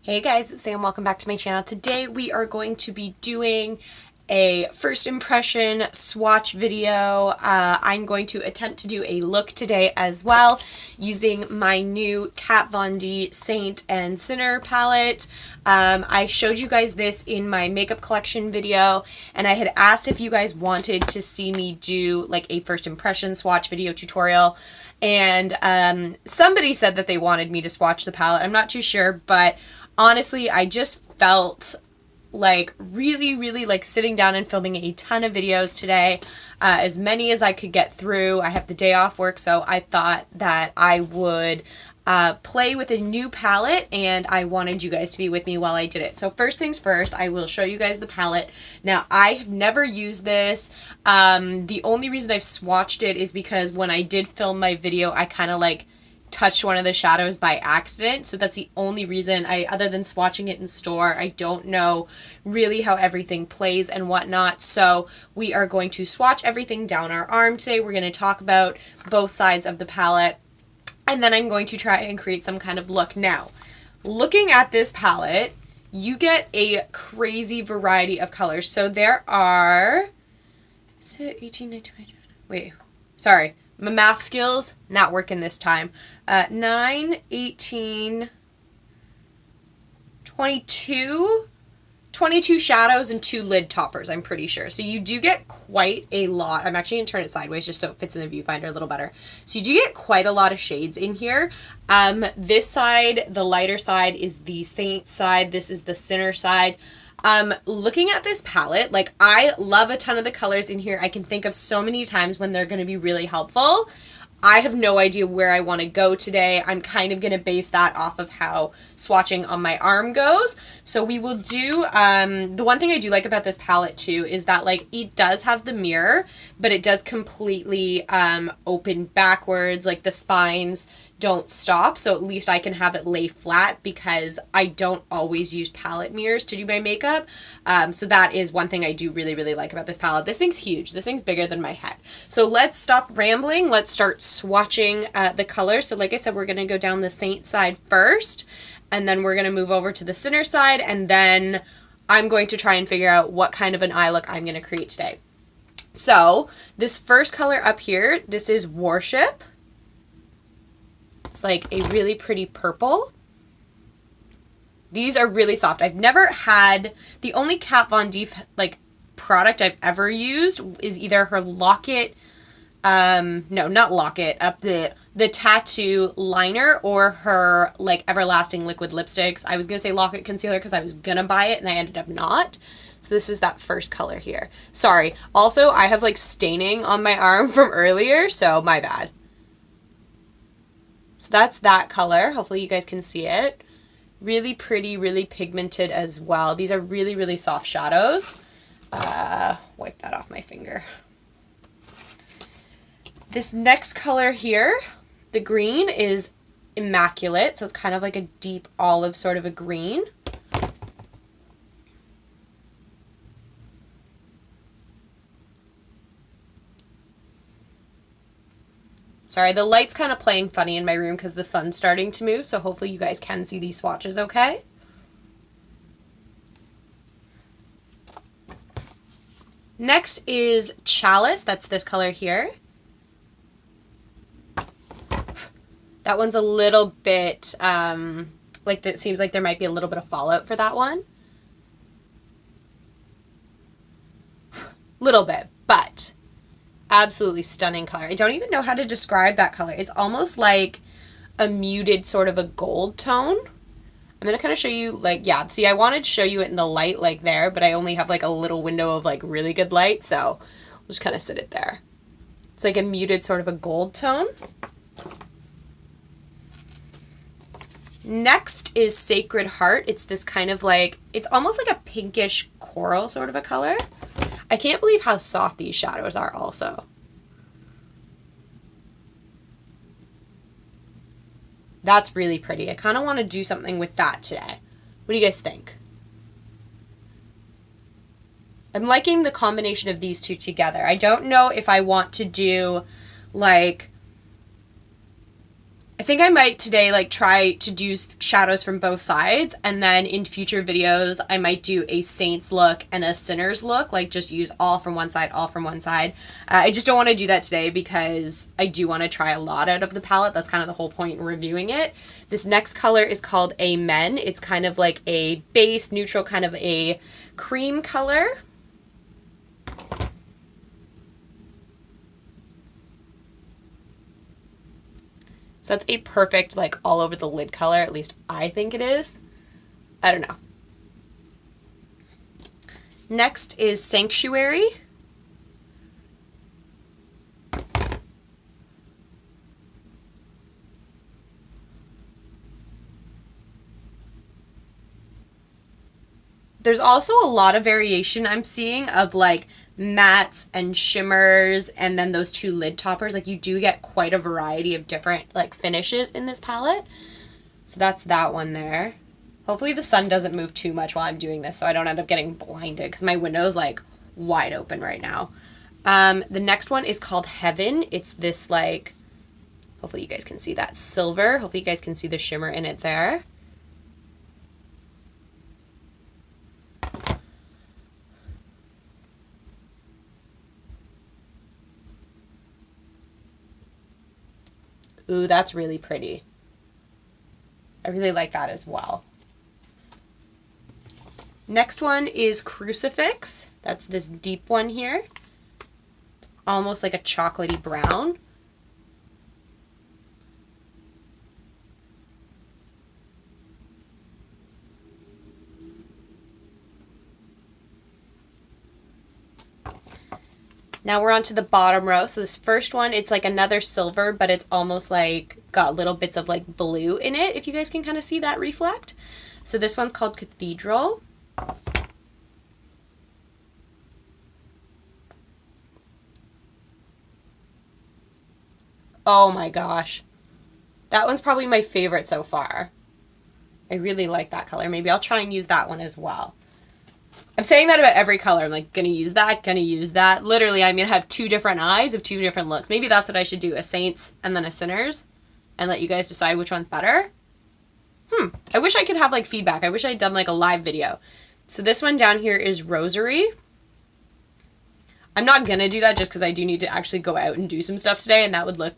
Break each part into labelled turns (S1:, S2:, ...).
S1: Hey guys, it's Sam. Welcome back to my channel. Today we are going to be doing a first impression swatch video. I'm going to attempt to do a look today as well using my new Kat Von D Saint and Sinner palette. I showed you guys this in my makeup collection video, and I had asked if you guys wanted to see me do like a first impression swatch video tutorial, and somebody said that they wanted me to swatch the palette. I'm not too sure, but honestly, I just felt like really like sitting down and filming a ton of videos today, as many as I could get through. I have the day off work, so I thought that I would play with a new palette, and I wanted you guys to be with me while I did it. So first things first, I will show you guys the palette. Now, I have never used this. The only reason I've swatched it is because when I did film my video, I kind of like touched one of the shadows by accident, so that's the only reason. Other than swatching it in store, I don't know really how everything plays and whatnot. So we are going to swatch everything down our arm today. We're going to talk about both sides of the palette, and then I'm going to try and create some kind of look. Now, looking at this palette, you get a crazy variety of colors. So there are, is it 18, 19, 20, wait, sorry. My math skills, not working this time. 9, 18, 22, 22 shadows and 2 lid toppers, I'm pretty sure. So you do get quite a lot. I'm actually going to turn it sideways just so it fits in the viewfinder a little better. So you do get quite a lot of shades in here. This side, the lighter side, is the Saint side. This is the Sinner side. Looking at this palette, like, I love a ton of the colors in here. I can think of so many times when they're going to be really helpful. I have no idea where I want to go today. I'm kind of going to base that off of how swatching on my arm goes. So we will do, the one thing I do like about this palette too is that, like, it does have the mirror, but it does completely open backwards. Like, the spines don't stop, so at least I can have it lay flat because I don't always use palette mirrors to do my makeup. So that is one thing I do really like about this palette. This thing's huge. This thing's bigger than my head. So let's stop rambling. Let's start swatching the colors. So like I said, we're going to go down the Saint side first, and then we're going to move over to the Sinner side, and then I'm going to try and figure out what kind of an eye look I'm going to create today. So this first color up here, this is Worship. It's like a really pretty purple. These are really soft. I've never had, the only Kat Von D like product I've ever used is either her Locket, no, not Locket, the tattoo liner, or her like Everlasting liquid lipsticks. I was gonna say Locket concealer because I was gonna buy it and I ended up not. So this is that first color here. Sorry. Also, I have like staining on my arm from earlier, so my bad. So that's that color. Hopefully you guys can see it. Really pretty, really pigmented as well. These are really soft shadows. Wipe that off my finger. This next color here, the green, is Immaculate. So it's kind of like a deep olive sort of a green. Sorry, the light's kind of playing funny in my room because the sun's starting to move, so hopefully you guys can see these swatches okay. Next is Chalice. That's this color here. That one's a little bit, like, it seems like there might be a little bit of fallout for that one. Little bit, but absolutely stunning color. I don't even know how to describe that color. It's almost like a muted sort of a gold tone. I'm going to kind of show you, like, yeah, see, I wanted to show you it in the light like there, but I only have like a little window of like really good light, so we'll just kind of sit it there. It's like a muted sort of a gold tone. Next is Sacred Heart. It's this kind of like, it's almost like a pinkish coral sort of a color. I can't believe how soft these shadows are also. That's really pretty. I kind of want to do something with that today. What do you guys think? I'm liking the combination of these two together. I don't know if I want to do like I think I might today like try to do shadows from both sides, and then in future videos I might do a saint's look and a sinner's look, like just use all from one side, all from one side. I just don't want to do that today because I do want to try a lot out of the palette. That's kind of the whole point in reviewing it. This next color is called Amen. It's kind of like a base neutral, kind of a cream color. So that's a perfect, like, all over the lid color. At least I think it is. I don't know. Next is Sanctuary. There's also a lot of variation I'm seeing of, like, mattes and shimmers, and then those two lid toppers. Like, you do get quite a variety of different, like, finishes in this palette. So that's that one there. Hopefully the sun doesn't move too much while I'm doing this so I don't end up getting blinded, because my window's, like, wide open right now. The next one is called Heaven. It's this, like, hopefully you guys can see that silver. Hopefully you guys can see the shimmer in it there. Ooh, that's really pretty. I really like that as well. Next one is Crucifix. That's this deep one here. It's almost like a chocolatey brown. Now we're on to the bottom row. So this first one, it's like another silver, but it's almost like got little bits of like blue in it, if you guys can kind of see that reflect. So this one's called Cathedral. Oh my gosh. That one's probably my favorite so far. I really like that color. Maybe I'll try and use that one as well. I'm saying that about every color. I'm like, gonna use that, gonna use that. Literally, I'm gonna have two different eyes of two different looks. Maybe that's what I should do, a Saints and then a Sinners, and let you guys decide which one's better. I wish I could have, like, feedback. I wish I'd done, like, a live video. So this one down here is Rosary. I'm not gonna do that just because I do need to actually go out and do some stuff today, and that would look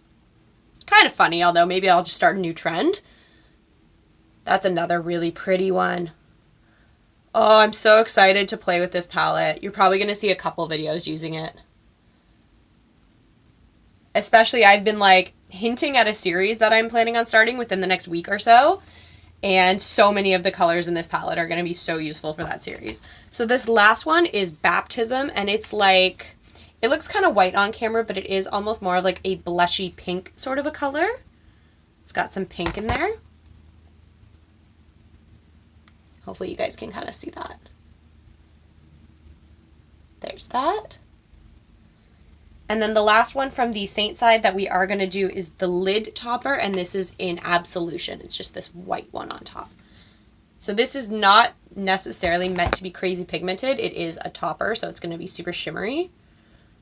S1: kind of funny, although maybe I'll just start a new trend. That's another really pretty one. Oh, I'm so excited to play with this palette. You're probably going to see a couple videos using it. Especially, I've been, like, hinting at a series that I'm planning on starting within the next week or so. And so many of the colors in this palette are going to be so useful for that series. So this last one is Baptism, and it's like, it looks kind of white on camera, but it is almost more of like a blushy pink sort of a color. It's got some pink in there. Hopefully you guys can kind of see that. There's that. And then the last one from the Saint side that we are going to do is the lid topper, and this is in Absolution. It's just this white one on top. So this is not necessarily meant to be crazy pigmented. It is a topper, so it's going to be super shimmery.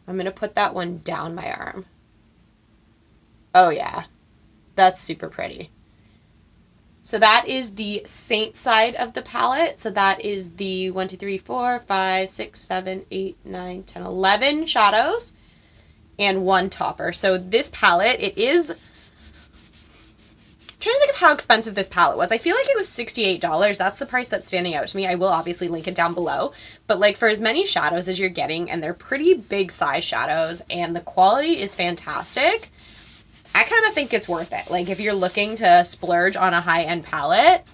S1: I'm going to put that one down my arm. Oh yeah, that's super pretty. So that is the Saint side of the palette. So that is the 1, 2, 3, 4, 5, 6, 7, 8, 9, 10, 11 shadows and one topper. So this palette, it is, I'm trying to think of how expensive this palette was. I feel like it was $68. That's the price that's standing out to me. I will obviously link it down below. But like, for as many shadows as you're getting, and they're pretty big size shadows, and the quality is fantastic, I kind of think it's worth it. Like, if you're looking to splurge on a high-end palette,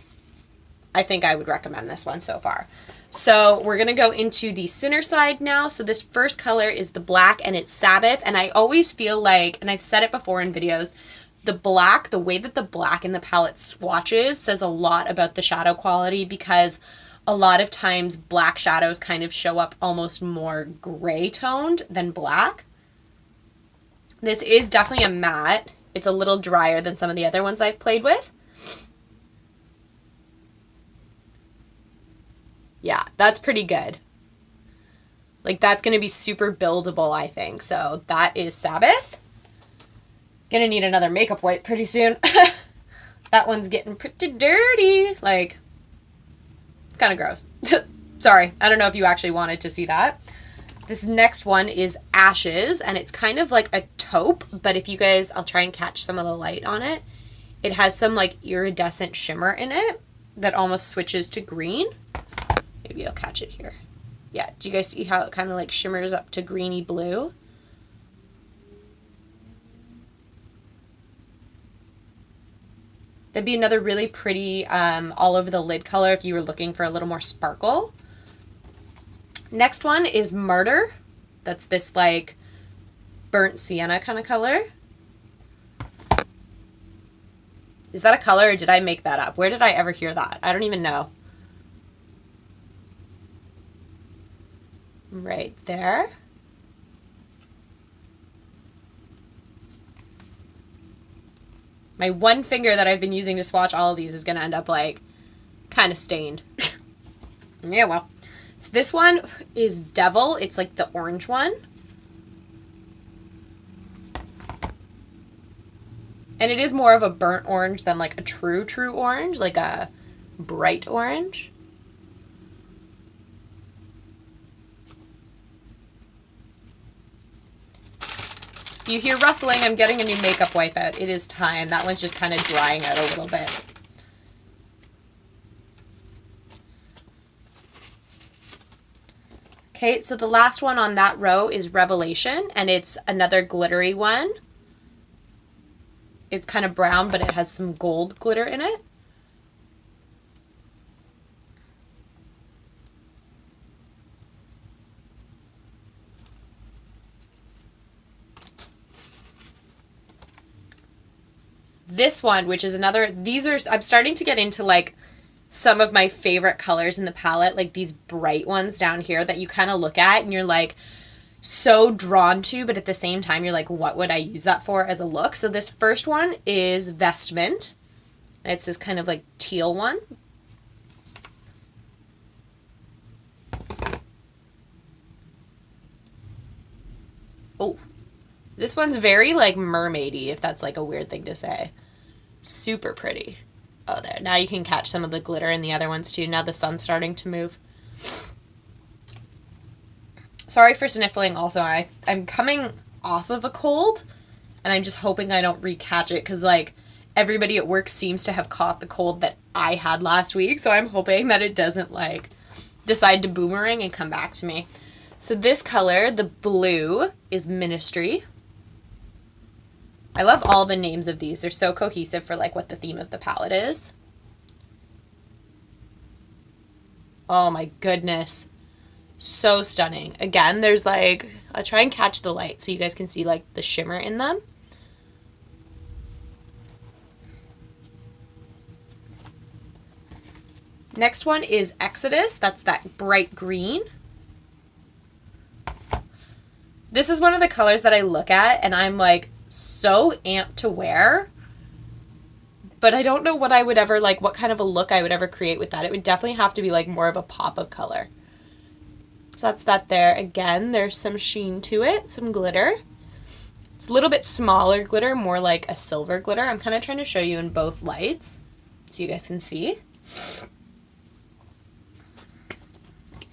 S1: I think I would recommend this one so far. So we're going to go into the Sinner side now. So this first color is the black, and it's Sabbath. And I always feel like, and I've said it before in videos, the black, the way that the black in the palette swatches says a lot about the shadow quality, because a lot of times black shadows kind of show up almost more gray toned than black. This is definitely a matte. It's a little drier than some of the other ones I've played with. Yeah, that's pretty good. Like, that's going to be super buildable, I think. So that is Sabbath. Gonna need another makeup wipe pretty soon. That one's getting pretty dirty. Like, it's kind of gross. Sorry, I don't know if you actually wanted to see that. This next one is Ashes, and it's kind of like a taupe, but if you guys, I'll try and catch some of the light on it. It has some like iridescent shimmer in it that almost switches to green. Maybe I'll catch it here. Yeah, do you guys see how it kind of like shimmers up to greeny blue? That'd be another really pretty all over the lid color if you were looking for a little more sparkle. Next one is Martyr. That's this like burnt sienna kind of color. Is that a color or did I make that up? Where did I ever hear that? I don't even know. Right there. My one finger that I've been using to swatch all of these is going to end up like kind of stained. Yeah, well. So this one is Devil. It's like the orange one. And it is more of a burnt orange than like a true orange, like a bright orange. You hear rustling, I'm getting a new makeup wipe out. It is time. That one's just kind of drying out a little bit. Okay, so the last one on that row is Revelation, and it's another glittery one. It's kind of brown, but it has some gold glitter in it. This one, which is another, I'm starting to get into like some of my favorite colors in the palette, like these bright ones down here that you kind of look at and you're like so drawn to, but at the same time you're like, what would I use that for as a look? So this first one is Vestment, and it's this kind of like teal one. Oh, this one's very like mermaidy, if that's like a weird thing to say. Super pretty. Oh, there. Now you can catch some of the glitter in the other ones too. Now the sun's starting to move. Sorry for sniffling also. I'm coming off of a cold, and I'm just hoping I don't recatch it because like everybody at work seems to have caught the cold that I had last week. So I'm hoping that it doesn't like decide to boomerang and come back to me. So this color, the blue, is Ministry. I love all the names of these. They're so cohesive for like what the theme of the palette is. Oh my goodness. So stunning. Again, there's like, I'll try and catch the light so you guys can see like the shimmer in them. Next one is Exodus. That's that bright green. This is one of the colors that I look at and I'm like so amped to wear, but I don't know what I would ever like, what kind of a look I would ever create with that. It would definitely have to be like more of a pop of color. So that's that there. Again, there's some sheen to it, some glitter. It's a little bit smaller glitter, more like a silver glitter. I'm kind of trying to show you in both lights so you guys can see.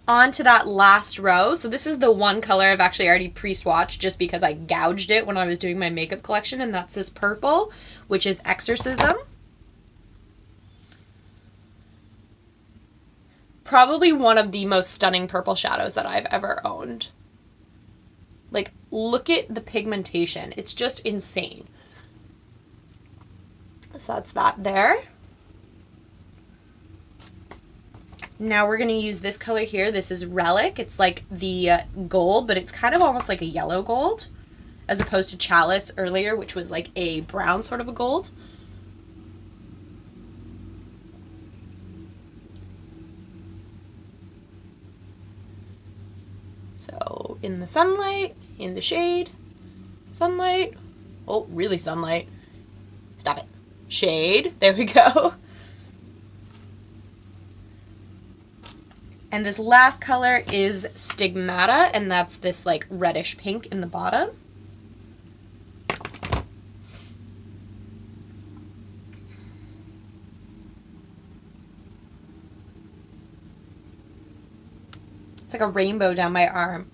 S1: On to that last row. So this is the one color I've actually already pre-swatched just because I gouged it when I was doing my makeup collection, and that's this purple, which is Exorcism. Probably one of the most stunning purple shadows that I've ever owned. Like, look at the pigmentation. It's just insane. So that's that there. Now we're going to use this color here. This is Relic. It's like the gold, but it's kind of almost like a yellow gold, as opposed to Chalice earlier, which was like a brown sort of a gold. So in the sunlight, in the shade, sunlight. Oh, really sunlight. Stop it. Shade. There we go. And this last color is Stigmata, and that's this like reddish pink in the bottom. like a rainbow down my arm.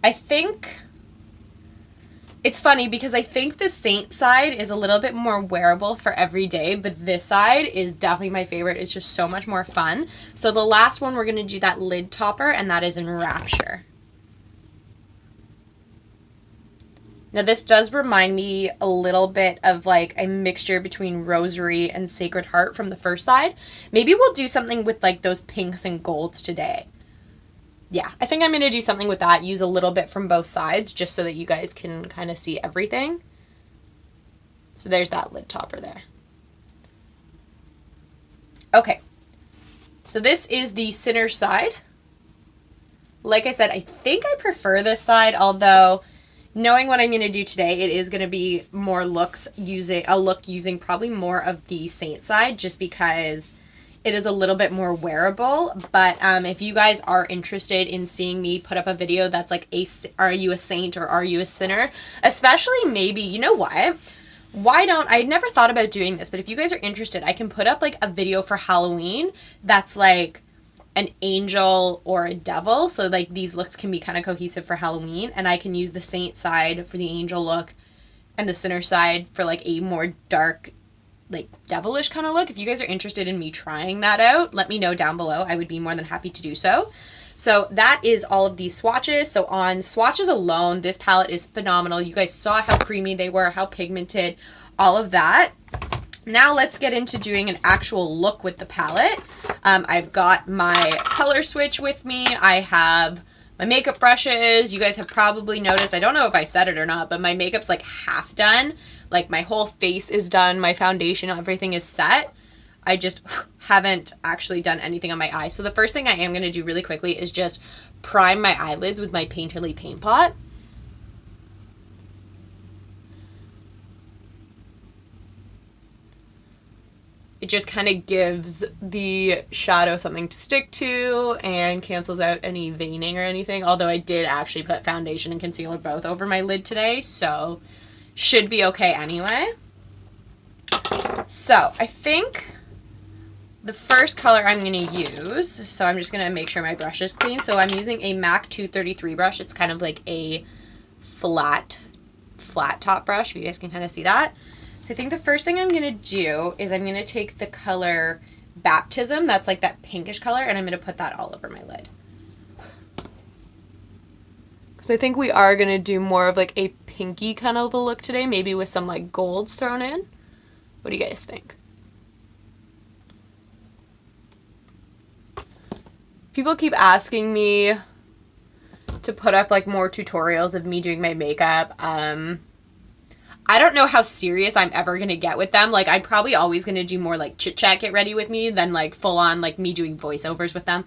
S1: I think it's funny because I think the Saint side is a little bit more wearable for every day, but this side is definitely my favorite. It's just so much more fun. So the last one, we're going to do that lid topper, and that is in Rapture. Now this does remind me a little bit of like a mixture between Rosary and Sacred Heart from the first side. Maybe we'll do something with like those pinks and golds today. Yeah, I think I'm going to do something with that. Use a little bit from both sides just so that you guys can kind of see everything. So there's that lid topper there. Okay, so this is the Sinner side. Like I said, I think I prefer this side, although knowing what I'm going to do today, it is going to be more looks using probably more of the Saint side just because it is a little bit more wearable. But if you guys are interested in seeing me put up a video that's like, are you a saint or are you a sinner? Especially maybe, you know what? Why don't, I never thought about doing this, but if you guys are interested, I can put up like a video for Halloween that's like an angel or a devil. So like these looks can be kind of cohesive for Halloween, and I can use the saint side for the angel look and the sinner side for like a more dark, like devilish kind of look. If you guys are interested in me trying that out, let me know down below. I would be more than happy to do so. So that is all of these swatches. So on swatches alone, this palette is phenomenal. You guys saw how creamy they were, how pigmented, all of that. Now let's get into doing an actual look with the palette. I've got my color switch with me. I have my makeup brushes. You guys have probably noticed, I don't know if I said it or not, but my makeup's like half done. Like my whole face is done, my foundation, everything is set. I just haven't actually done anything on my eyes. So the first thing I am going to do really quickly is just prime my eyelids with my Painterly Paint Pot. It just kind of gives the shadow something to stick to and cancels out any veining or anything. Although I did actually put foundation and concealer both over my lid today, so should be okay anyway. So I think the first color I'm going to use, so I'm just going to make sure my brush is clean. So I'm using a MAC 233 brush. It's kind of like a flat top brush, if you guys can kind of see that. So I think the first thing I'm going to do is I'm going to take the color Baptism, that's like that pinkish color, and I'm going to put that all over my lid. Because I think we are going to do more of like a pinky kind of a look today, maybe with some like golds thrown in. What do you guys think? People keep asking me to put up like more tutorials of me doing my makeup. I don't know how serious I'm ever going to get with them. Like, I'm probably always going to do more, like, chit-chat get ready with me than, like, full-on, like, me doing voiceovers with them.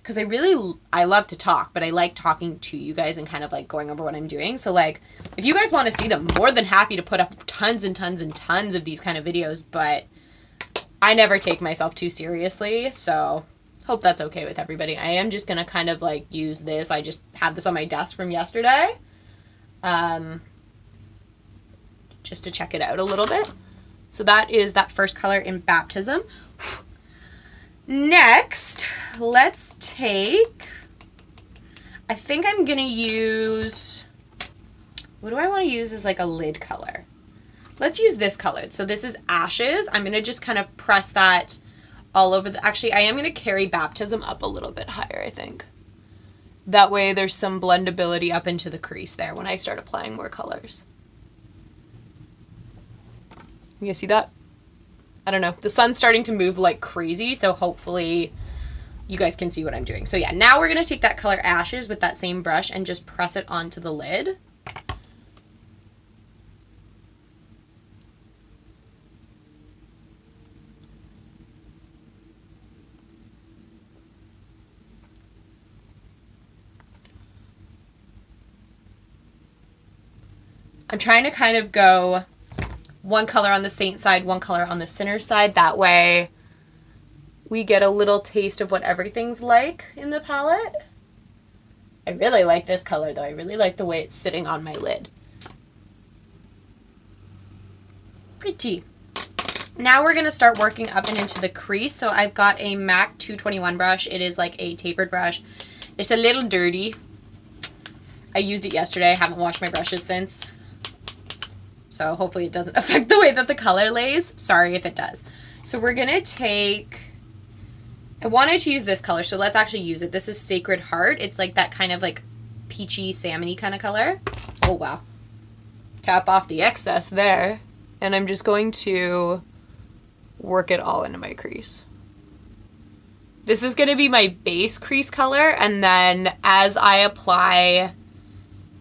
S1: Because I love to talk, but I like talking to you guys and kind of, like, going over what I'm doing. So, like, if you guys want to see them, more than happy to put up tons and tons and tons of these kind of videos. But I never take myself too seriously, so hope that's okay with everybody. I am just going to kind of, like, use this. I just have this on my desk from yesterday. Just to check it out a little bit. So that is that first color in Baptism. Next, let's take, I think I'm going to use, what do I want to use as like a lid color? Let's use this color. So this is Ashes. I'm going to just kind of press that all over actually, I am going to carry Baptism up a little bit higher, I think. That way there's some blendability up into the crease there when I start applying more colors. You guys see that? I don't know. The sun's starting to move like crazy, so hopefully you guys can see what I'm doing. So yeah, now we're going to take that color Ashes with that same brush and just press it onto the lid. I'm trying to kind of go one color on the Saint side, one color on the Sinner side. That way we get a little taste of what everything's like in the palette. I really like this color though. I really like the way it's sitting on my lid. Pretty. Now we're going to start working up and into the crease. So I've got a MAC 221 brush. It is like a tapered brush. It's a little dirty. I used it yesterday. I haven't washed my brushes since. So hopefully it doesn't affect the way that the color lays. Sorry if it does. So we're going to take... I wanted to use this color, so let's actually use it. This is Sacred Heart. It's like that kind of like peachy, salmony kind of color. Oh, wow. Tap off the excess there. And I'm just going to work it all into my crease. This is going to be my base crease color, and then as I apply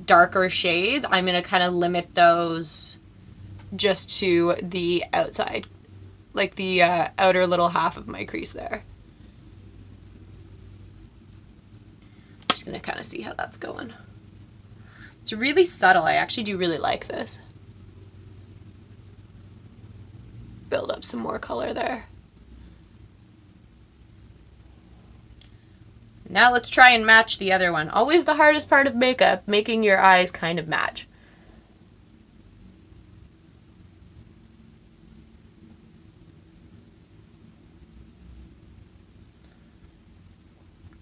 S1: darker shades, I'm going to kind of limit those just to the outside, like the outer little half of my crease there. Just going to kind of see how that's going. It's really subtle. I actually do really like this. Build up some more color there. Now let's try and match the other one. Always the hardest part of makeup, making your eyes kind of match.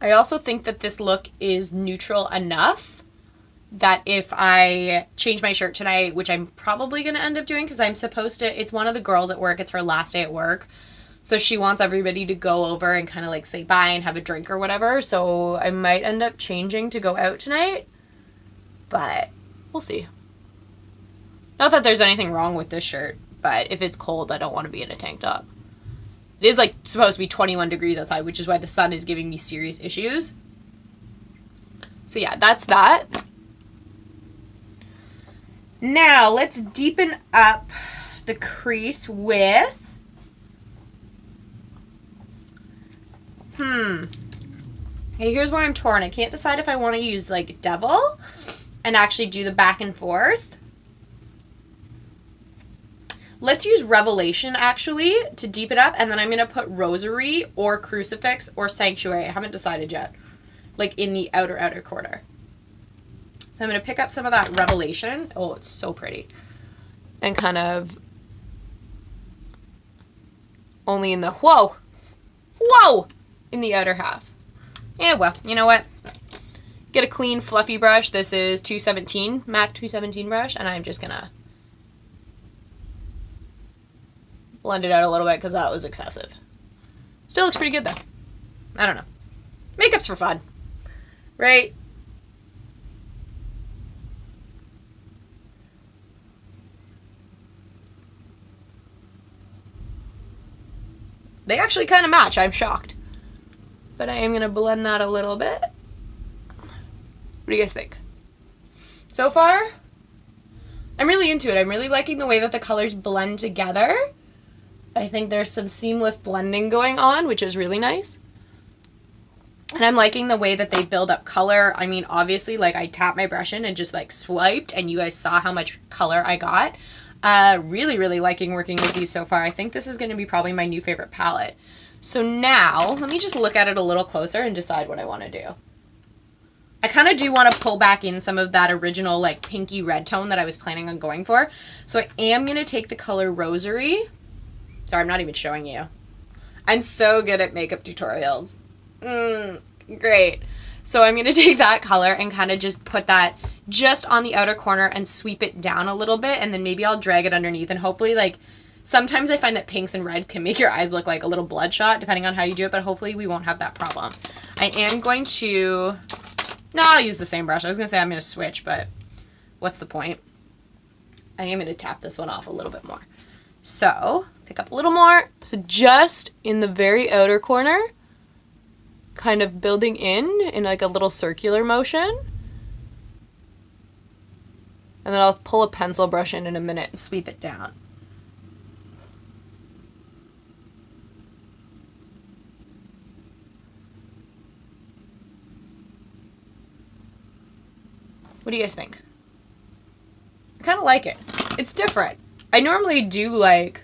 S1: I also think that this look is neutral enough that if I change my shirt tonight, which I'm probably going to end up doing because I'm supposed to, it's one of the girls at work, it's her last day at work. So she wants everybody to go over and kind of like say bye and have a drink or whatever. So I might end up changing to go out tonight. But we'll see. Not that there's anything wrong with this shirt, but if it's cold, I don't want to be in a tank top. It is like supposed to be 21 degrees outside, which is why the sun is giving me serious issues. So yeah, that's that. Now let's deepen up the crease with... Okay, here's where I'm torn. I can't decide if I want to use like Devil and actually do the back and forth. Let's use Revelation actually to deepen up, and then I'm going to put Rosary or Crucifix or Sanctuary. I haven't decided yet. Like in the outer corner. So I'm going to pick up some of that Revelation. Oh, it's so pretty. And kind of only in the, whoa, in the outer half. Yeah, well, you know what? Get a clean, fluffy brush. This is 217, MAC 217 brush, and I'm just going to blend it out a little bit because that was excessive. Still looks pretty good, though. I don't know. Makeup's for fun, right? They actually kind of match. I'm shocked. But I am going to blend that a little bit. What do you guys think? So far, I'm really into it. I'm really liking the way that the colors blend together. I think there's some seamless blending going on, which is really nice. And I'm liking the way that they build up color. I mean, obviously, like, I tapped my brush in and just, like, swiped, and you guys saw how much color I got. Really, really liking working with these so far. I think this is going to be probably my new favorite palette. So now, let me just look at it a little closer and decide what I want to do. I kind of do want to pull back in some of that original, like, pinky red tone that I was planning on going for. So I am going to take the color Rosary. Sorry, I'm not even showing you. I'm so good at makeup tutorials. Great. So I'm going to take that color and kind of just put that just on the outer corner and sweep it down a little bit, and then maybe I'll drag it underneath, and hopefully, like, sometimes I find that pinks and red can make your eyes look like a little bloodshot depending on how you do it, but hopefully we won't have that problem. I am going to... No, I'll use the same brush. I was going to say I'm going to switch, but what's the point? I am going to tap this one off a little bit more. So, pick up a little more. So just in the very outer corner, kind of building in like a little circular motion. And then I'll pull a pencil brush in a minute and sweep it down. What do you guys think? I kind of like it. It's different. I normally do like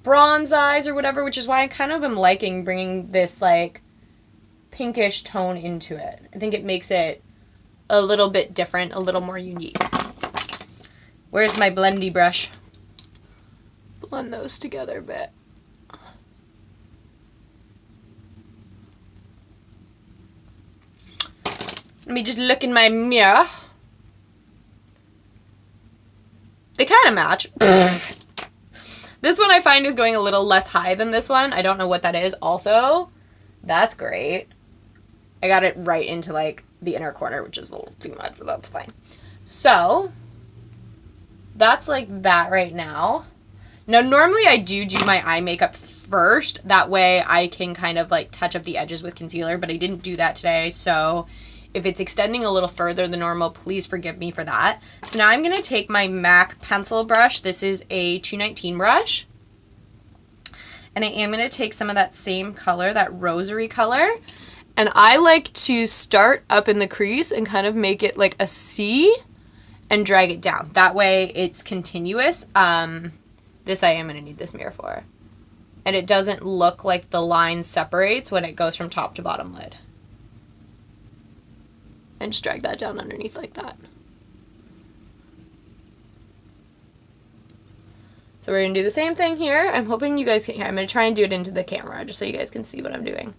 S1: bronze eyes or whatever, which is why I kind of am liking bringing this like pinkish tone into it. I think it makes it a little bit different, a little more unique. Where's my blendy brush? Blend those together a bit. Let me just look in my mirror. They kind of match. This one I find is going a little less high than this one. I don't know what that is. Also, that's great. I got it right into, like, the inner corner, which is a little too much, but that's fine. So, that's like that right now. Now, normally I do my eye makeup first. That way I can kind of, like, touch up the edges with concealer, but I didn't do that today, so if it's extending a little further than normal, please forgive me for that. So now I'm going to take my MAC pencil brush. This is a 219 brush. And I am going to take some of that same color, that rosary color. And I like to start up in the crease and kind of make it like a C and drag it down. That way it's continuous. This I am going to need this mirror for. And it doesn't look like the line separates when it goes from top to bottom lid. And just drag that down underneath like that. So we're going to do the same thing here. I'm hoping you guys can hear. I'm going to try and do it into the camera just so you guys can see what I'm doing.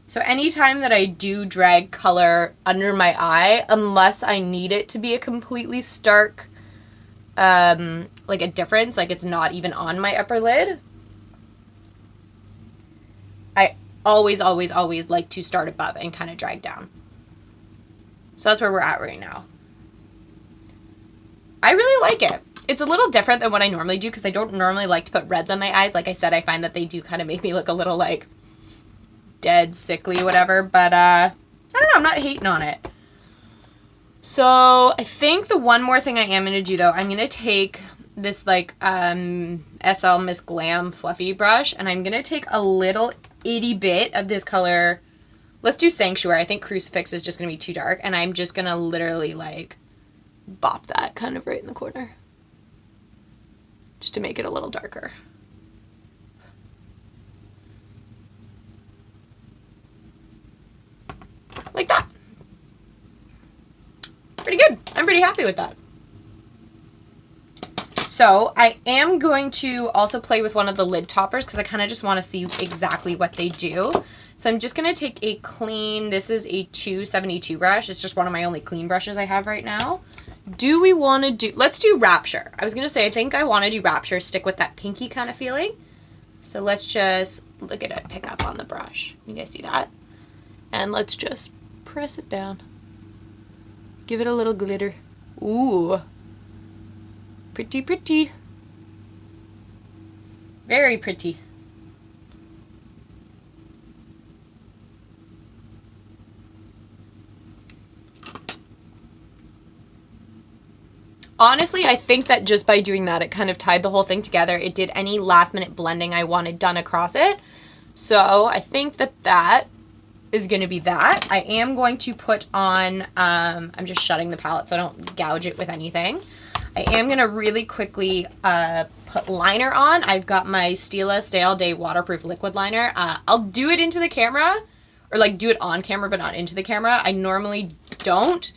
S1: So anytime that I do drag color under my eye, unless I need it to be a completely stark, like a difference, like it's not even on my upper lid, I always like to start above and kind of drag down. So that's where we're at right now. I really like it. It's a little different than what I normally do because I don't normally like to put reds on my eyes. Like I said, I find that they do kind of make me look a little like dead, sickly, whatever. But I don't know, I'm not hating on it. So I think the one more thing I am going to do though, I'm going to take this like SL Miss Glam fluffy brush and I'm going to take a little itty bit of this color. Let's do Sanctuary. I think Crucifix is just going to be too dark and I'm just going to literally like bop that kind of right in the corner just to make it a little darker. Like that. Pretty good. I'm pretty happy with that. So I am going to also play with one of the lid toppers because I kind of just want to see exactly what they do. So I'm just going to take a clean, this is a 272 brush. It's just one of my only clean brushes I have right now. Do we want to do, let's do Rapture. I was going to say, I think I want to do Rapture, stick with that pinky kind of feeling. So let's just, look at it, pick up on the brush. You guys see that? And let's just press it down. Give it a little glitter. Ooh. Pretty, pretty. Very pretty. Honestly, I think that just by doing that, it kind of tied the whole thing together. It did any last minute blending I wanted done across it. So I think that that is going to be that. I am going to put on, I'm just shutting the palette so I don't gouge it with anything. I am going to really quickly put liner on. I've got my Stila Stay All Day Waterproof Liquid Liner. I'll do it into the camera, or like do it on camera but not into the camera. I normally don't,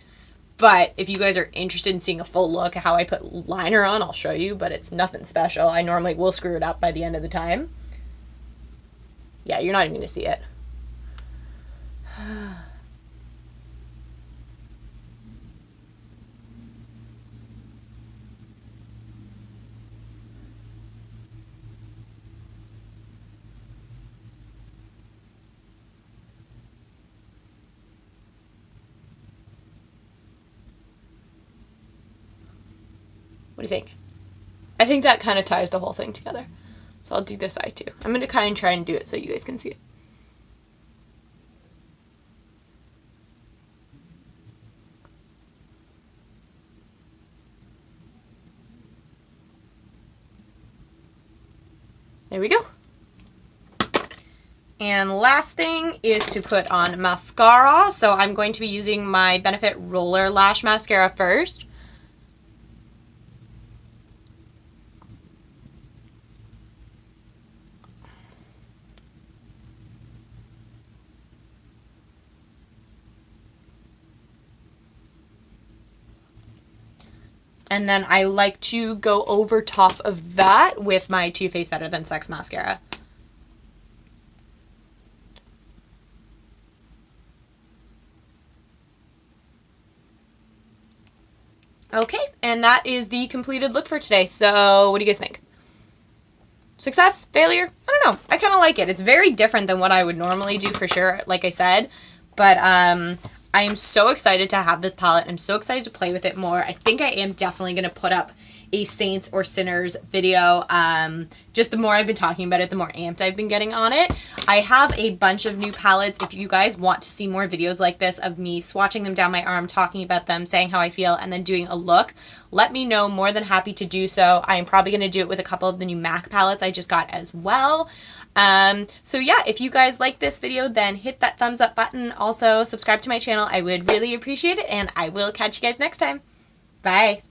S1: but if you guys are interested in seeing a full look at how I put liner on, I'll show you, but it's nothing special. I normally will screw it up by the end of the time. Yeah, you're not even going to see it. What do you think? I think that kind of ties the whole thing together. So I'll do this side too. I'm going to kind of try and do it so you guys can see it. There we go. And last thing is to put on mascara. So I'm going to be using my Benefit Roller Lash Mascara first. And then I like to go over top of that with my Too Faced Better Than Sex mascara. Okay, and that is the completed look for today. So what do you guys think? Success? Failure? I don't know. I kind of like it. It's very different than what I would normally do for sure, like I said. But I am so excited to have this palette. I'm so excited to play with it more. I think I am definitely going to put up a Saints or Sinners video. Just the more I've been talking about it, the more amped I've been getting on it. I have a bunch of new palettes. If you guys want to see more videos like this of me swatching them down my arm, talking about them, saying how I feel, and then doing a look, let me know. More than happy to do so. I am probably going to do it with a couple of the new MAC palettes I just got as well. So yeah, if you guys like this video, then hit that thumbs up button. Also, subscribe to my channel. I would really appreciate it, and I will catch you guys next time. Bye.